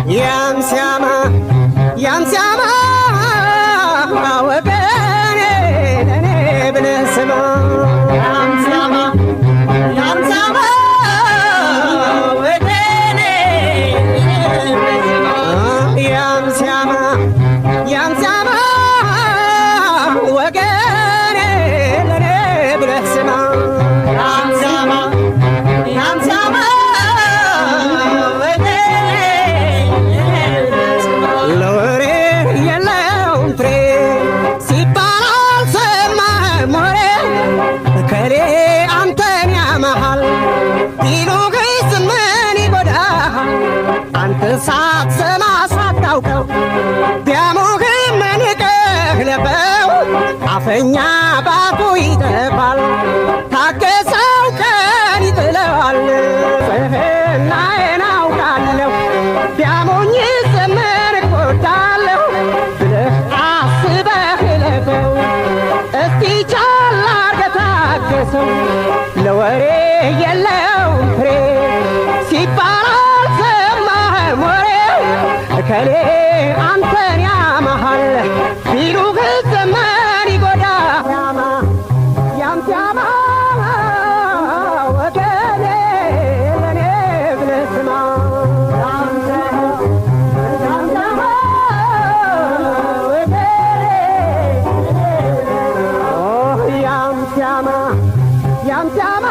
ያምሲያማ ያምሲያማ ወገኔ ለኔ ብለህ ስማ ያምሲያማ ያምሲያማ ወገኔ ያምሲያማ ያምሲያማ ወገኔ ለኔ ብለህ ስማ ያምሲያማ ያምሲያማ ለወሬ የለውም ፍሬ ሲባል አልሰማህም ወሬ እከሌ አንተን ያመሃል ቢሉህስ ምን ይጎዳሃል? አንተ ሳትሰማ ሳታውቀው ቢያሙህም ንቀህ ለፈው አፈኛ ባፉ ይጠፋል ታገሰው ቀን ይጥለዋል። ጽሕናዬን አውቃለሁ ቢያሞኝ ዘመን እጎዳለሁ ብለህ አስበህ እለፈው። እስቲ ቻል አርገህ ታገሰው ለወሬ የለውም ፍሬ ሲባል አልሰማህም ወሬ እከሌ አንተን ያመሃል ቢሉህ ዘመን ይጎዳል። ያምሲያማ ወገኔ ለኔ ብለህ ስማ ያምሲያማ ወገኔ ያምሲያማ ያምሲያማ